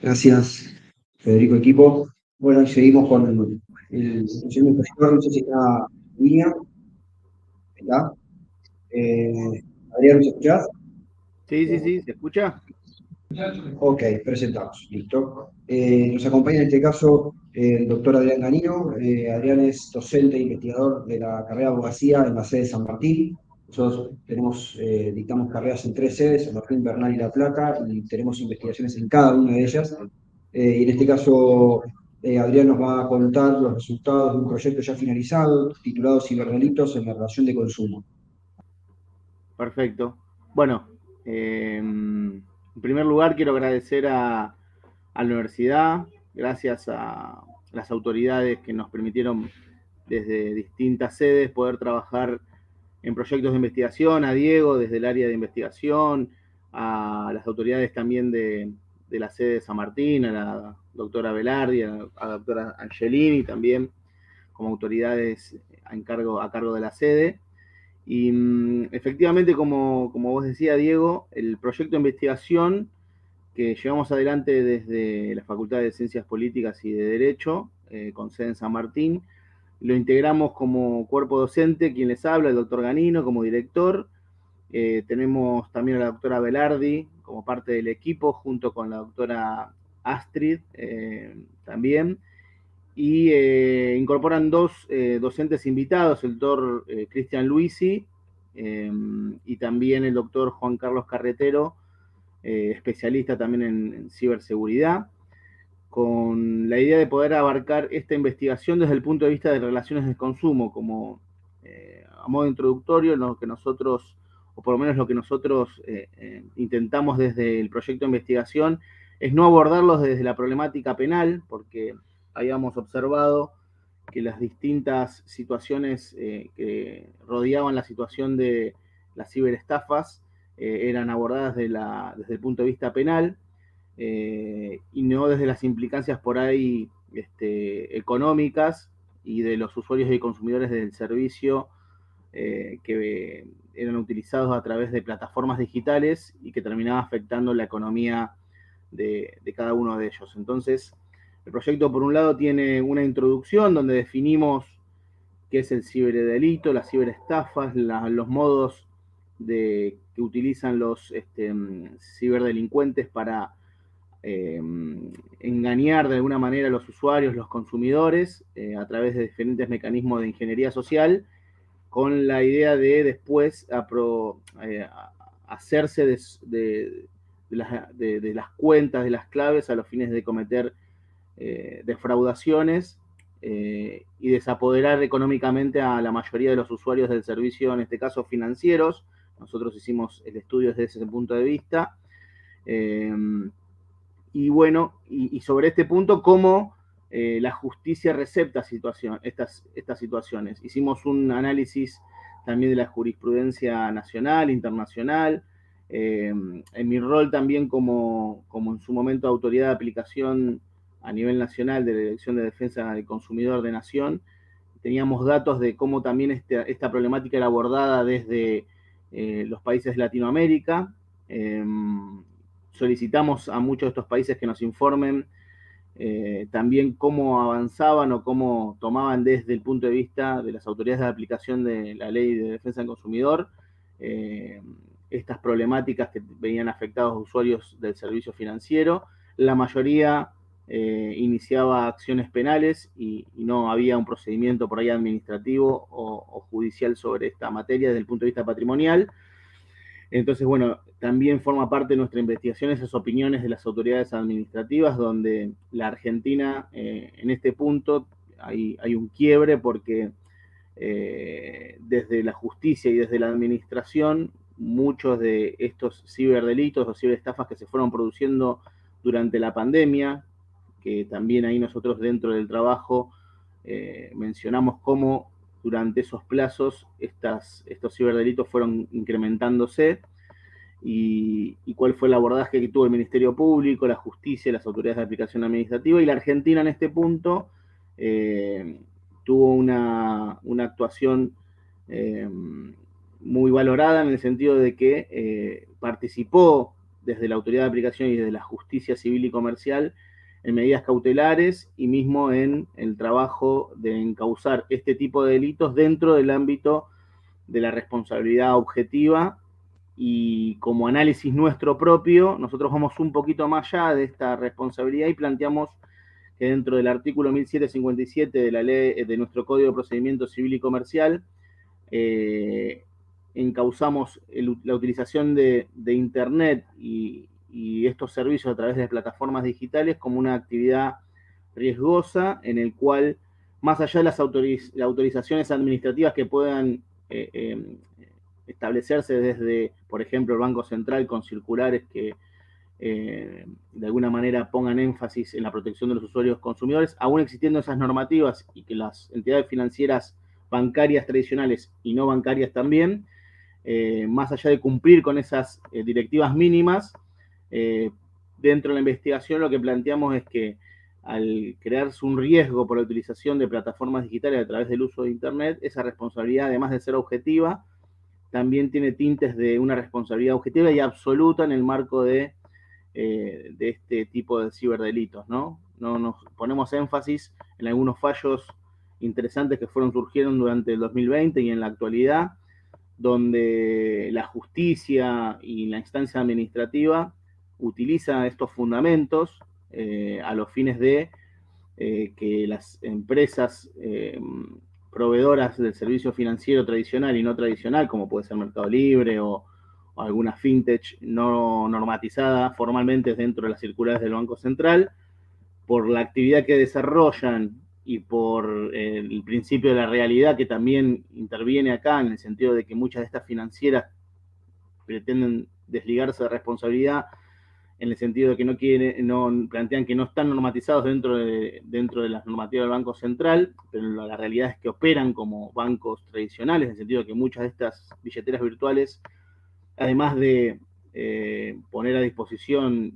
Gracias, Federico Equipo. Bueno, y seguimos con el señor inspector, no sé si está en línea, ¿está? Adrián, ¿me escuchás? Sí, sí, sí, ¿se escucha? Ok, presentamos, listo. Nos acompaña en este caso el doctor Adrián Ganino. Adrián es docente e investigador de la carrera de abogacía en la sede de San Martín. Nosotros dictamos carreras en tres sedes, San Martín, Bernal y La Plata, y tenemos investigaciones en cada una de ellas. Y en este caso, Adrián nos va a contar los resultados de un proyecto ya finalizado, titulado Ciberdelitos en la relación de consumo. Perfecto. Bueno, en primer lugar quiero agradecer a la universidad, gracias a las autoridades que nos permitieron desde distintas sedes poder trabajar en proyectos de investigación, a Diego desde el área de investigación, a las autoridades también de la sede de San Martín, a la doctora Velardi, a la doctora Angelini también, como autoridades a cargo de la sede. Y efectivamente, como vos decías, Diego, el proyecto de investigación que llevamos adelante desde la Facultad de Ciencias Políticas y de Derecho, con sede en San Martín, lo integramos como cuerpo docente, quien les habla, el doctor Ganino, como director. Tenemos también a la doctora Velardi como parte del equipo, junto con la doctora Astrid también. Y incorporan dos docentes invitados, el doctor Cristian Luisi y también el doctor Juan Carlos Carretero, especialista también en ciberseguridad, con la idea de poder abarcar esta investigación desde el punto de vista de relaciones de consumo, como a modo introductorio, lo que nosotros, o por lo menos lo que nosotros intentamos desde el proyecto de investigación, es no abordarlos desde la problemática penal, porque habíamos observado que las distintas situaciones que rodeaban la situación de las ciberestafas eran abordadas desde el punto de vista penal, y no desde las implicancias por ahí económicas y de los usuarios y consumidores del servicio que eran utilizados a través de plataformas digitales y que terminaba afectando la economía de cada uno de ellos. Entonces, el proyecto, por un lado, tiene una introducción donde definimos qué es el ciberdelito, las ciberestafas, los modos que utilizan los ciberdelincuentes para eh, engañar de alguna manera a los usuarios, los consumidores, a través de diferentes mecanismos de ingeniería social, con la idea de después hacerse de las cuentas, de las claves a los fines de cometer defraudaciones y desapoderar económicamente a la mayoría de los usuarios del servicio, en este caso financieros. Nosotros hicimos el estudio desde ese punto de vista. Eh, y bueno, y sobre este punto, cómo la justicia recepta estas situaciones. Hicimos un análisis también de la jurisprudencia nacional, internacional. En mi rol también como en su momento autoridad de aplicación a nivel nacional de la Dirección de Defensa del Consumidor de Nación, teníamos datos de cómo también esta problemática era abordada desde los países de Latinoamérica. Solicitamos a muchos de estos países que nos informen también cómo avanzaban o cómo tomaban desde el punto de vista de las autoridades de aplicación de la ley de defensa del consumidor eh, estas problemáticas que venían afectados a usuarios del servicio financiero. La mayoría iniciaba acciones penales y no había un procedimiento por ahí administrativo o judicial sobre esta materia desde el punto de vista patrimonial. Entonces, bueno, también forma parte de nuestra investigación esas opiniones de las autoridades administrativas, donde la Argentina, en este punto, hay un quiebre porque desde la justicia y desde la administración, muchos de estos ciberdelitos o ciberestafas que se fueron produciendo durante la pandemia, que también ahí nosotros dentro del trabajo mencionamos cómo durante esos plazos estos ciberdelitos fueron incrementándose y cuál fue el abordaje que tuvo el Ministerio Público, la justicia, las autoridades de aplicación administrativa. Y la Argentina en este punto tuvo una actuación muy valorada en el sentido de que participó desde la autoridad de aplicación y desde la justicia civil y comercial en medidas cautelares y mismo en el trabajo de encauzar este tipo de delitos dentro del ámbito de la responsabilidad objetiva. Y como análisis nuestro propio, nosotros vamos un poquito más allá de esta responsabilidad y planteamos que dentro del artículo 1757 de la ley de nuestro Código de Procedimiento Civil y Comercial, encauzamos la utilización de Internet y estos servicios a través de plataformas digitales como una actividad riesgosa en el cual, más allá de las autorizaciones administrativas que puedan establecerse desde, por ejemplo, el Banco Central con circulares que de alguna manera pongan énfasis en la protección de los usuarios consumidores, aún existiendo esas normativas y que las entidades financieras bancarias tradicionales y no bancarias también, más allá de cumplir con esas directivas mínimas, dentro de la investigación lo que planteamos es que al crearse un riesgo por la utilización de plataformas digitales a través del uso de Internet, esa responsabilidad, además de ser objetiva, también tiene tintes de una responsabilidad objetiva y absoluta en el marco de este tipo de ciberdelitos, ¿no? Nos ponemos énfasis en algunos fallos interesantes que surgieron durante el 2020 y en la actualidad, donde la justicia y la instancia administrativa utiliza estos fundamentos a los fines de que las empresas proveedoras del servicio financiero tradicional y no tradicional, como puede ser Mercado Libre o alguna fintech no normatizada formalmente dentro de las circulares del Banco Central, por la actividad que desarrollan y por el principio de la realidad que también interviene acá, en el sentido de que muchas de estas financieras pretenden desligarse de responsabilidad, en el sentido de que plantean que no están normatizados dentro de las normativas del Banco Central, pero la realidad es que operan como bancos tradicionales, en el sentido de que muchas de estas billeteras virtuales, además de poner a disposición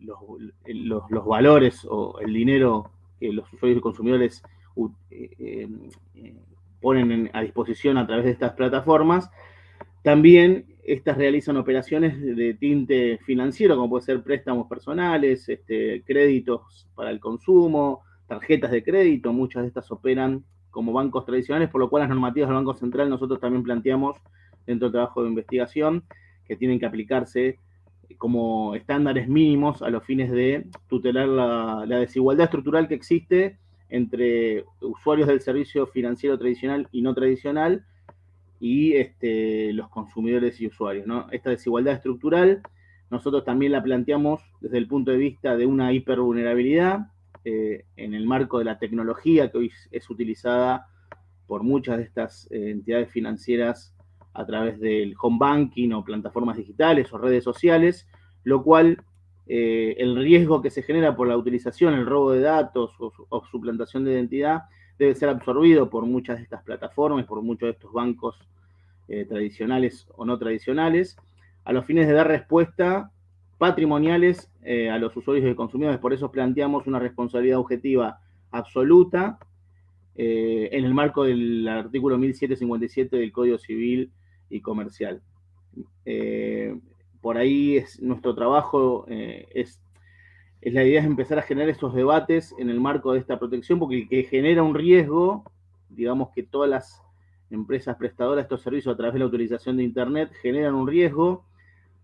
los valores o el dinero que los usuarios y consumidores ponen a disposición a través de estas plataformas, también estas realizan operaciones de tinte financiero, como puede ser préstamos personales, créditos para el consumo, tarjetas de crédito. Muchas de estas operan como bancos tradicionales, por lo cual las normativas del Banco Central nosotros también planteamos dentro del trabajo de investigación que tienen que aplicarse como estándares mínimos a los fines de tutelar la desigualdad estructural que existe entre usuarios del servicio financiero tradicional y no tradicional y los consumidores y usuarios, ¿no? Esta desigualdad estructural nosotros también la planteamos desde el punto de vista de una hipervulnerabilidad en el marco de la tecnología que hoy es utilizada por muchas de estas entidades financieras a través del home banking o plataformas digitales o redes sociales, lo cual el riesgo que se genera por la utilización, el robo de datos o suplantación de identidad debe ser absorbido por muchas de estas plataformas, por muchos de estos bancos tradicionales o no tradicionales, a los fines de dar respuesta patrimoniales a los usuarios y consumidores. Por eso planteamos una responsabilidad objetiva absoluta en el marco del artículo 1757 del Código Civil y Comercial. Por ahí es nuestro trabajo, la idea es empezar a generar estos debates en el marco de esta protección, porque el que genera un riesgo, digamos que todas las empresas prestadoras de estos servicios a través de la utilización de Internet generan un riesgo.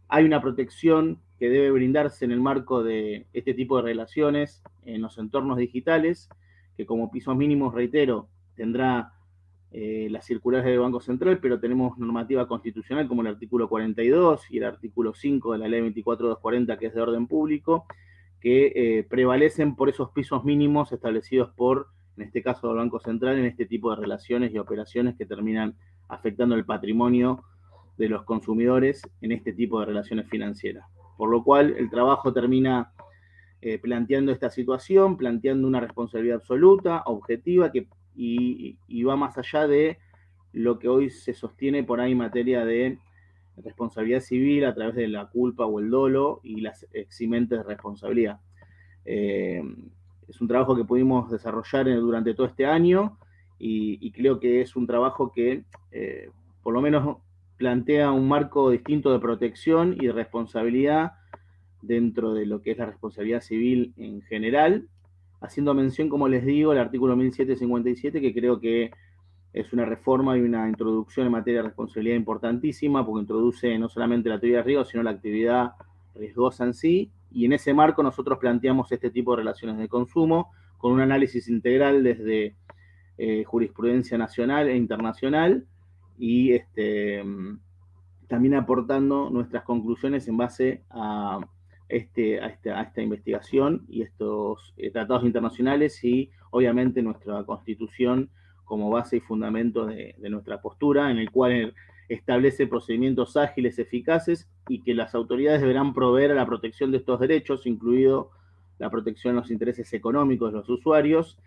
Hay una protección que debe brindarse en el marco de este tipo de relaciones en los entornos digitales, que como pisos mínimos, reitero, tendrá las circulares del Banco Central, pero tenemos normativa constitucional como el artículo 42 y el artículo 5 de la ley 24.240, que es de orden público, que prevalecen por esos pisos mínimos establecidos por, en este caso, el Banco Central, en este tipo de relaciones y operaciones que terminan afectando el patrimonio de los consumidores en este tipo de relaciones financieras. Por lo cual, el trabajo termina planteando esta situación, planteando una responsabilidad absoluta, objetiva, y va más allá de lo que hoy se sostiene por ahí en materia de responsabilidad civil a través de la culpa o el dolo y las eximentes de responsabilidad. Es un trabajo que pudimos desarrollar durante todo este año y creo que es un trabajo que, por lo menos plantea un marco distinto de protección y de responsabilidad dentro de lo que es la responsabilidad civil en general, haciendo mención, como les digo, al artículo 1757, que creo que es una reforma y una introducción en materia de responsabilidad importantísima, porque introduce no solamente la teoría de riesgo, sino la actividad riesgosa en sí, y en ese marco nosotros planteamos este tipo de relaciones de consumo, con un análisis integral desde jurisprudencia nacional e internacional, y también aportando nuestras conclusiones en base a esta investigación y estos tratados internacionales y obviamente nuestra Constitución como base y fundamento de nuestra postura, en el cual establece procedimientos ágiles, eficaces y que las autoridades deberán proveer a la protección de estos derechos, incluido la protección de los intereses económicos de los usuarios.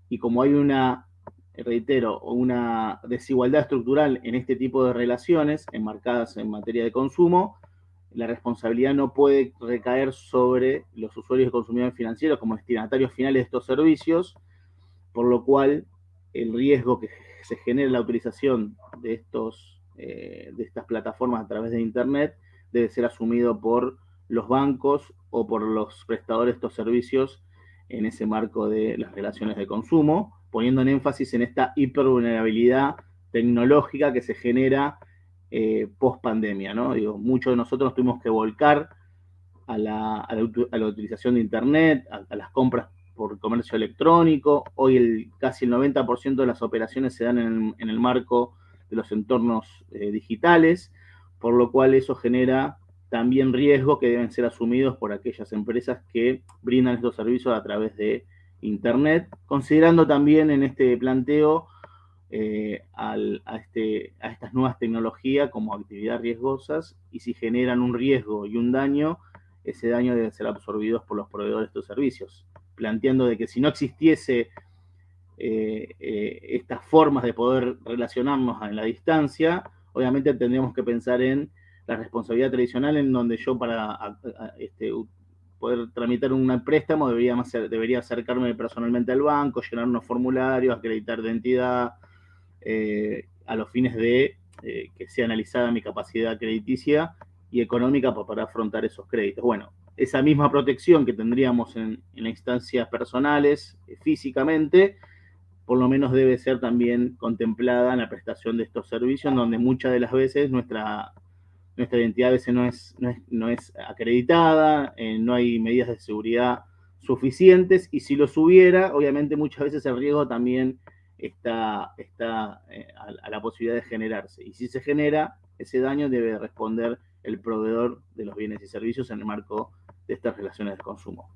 Y como hay una, reitero, una desigualdad estructural en este tipo de relaciones enmarcadas en materia de consumo, la responsabilidad no puede recaer sobre los usuarios y consumidores financieros como destinatarios finales de estos servicios, por lo cual el riesgo que se genera en la utilización de estas plataformas a través de Internet debe ser asumido por los bancos o por los prestadores de estos servicios en ese marco de las relaciones de consumo, poniendo en énfasis en esta hipervulnerabilidad tecnológica que se genera post pandemia, ¿no? Digo, muchos de nosotros tuvimos que volcar a la utilización de Internet, a las compras por comercio electrónico. Hoy casi el 90% de las operaciones se dan en el marco de los entornos digitales, por lo cual eso genera también riesgos que deben ser asumidos por aquellas empresas que brindan estos servicios a través de Internet, considerando también en este planteo a estas nuevas tecnologías como actividades riesgosas, y si generan un riesgo y un daño, ese daño debe ser absorbido por los proveedores de estos servicios, planteando de que si no existiese estas formas de poder relacionarnos en la distancia, obviamente tendríamos que pensar en la responsabilidad tradicional, en donde yo para poder tramitar un préstamo debería acercarme personalmente al banco, llenar unos formularios, acreditar identidad, a los fines de que sea analizada mi capacidad crediticia y económica para afrontar esos créditos. Bueno, esa misma protección que tendríamos en instancias personales, físicamente, por lo menos debe ser también contemplada en la prestación de estos servicios, donde muchas de las veces nuestra identidad a veces no es acreditada, no hay medidas de seguridad suficientes, y si los hubiera, obviamente muchas veces el riesgo también está a la posibilidad de generarse. Y si se genera, ese daño debe responder el proveedor de los bienes y servicios en el marco de estas relaciones de consumo.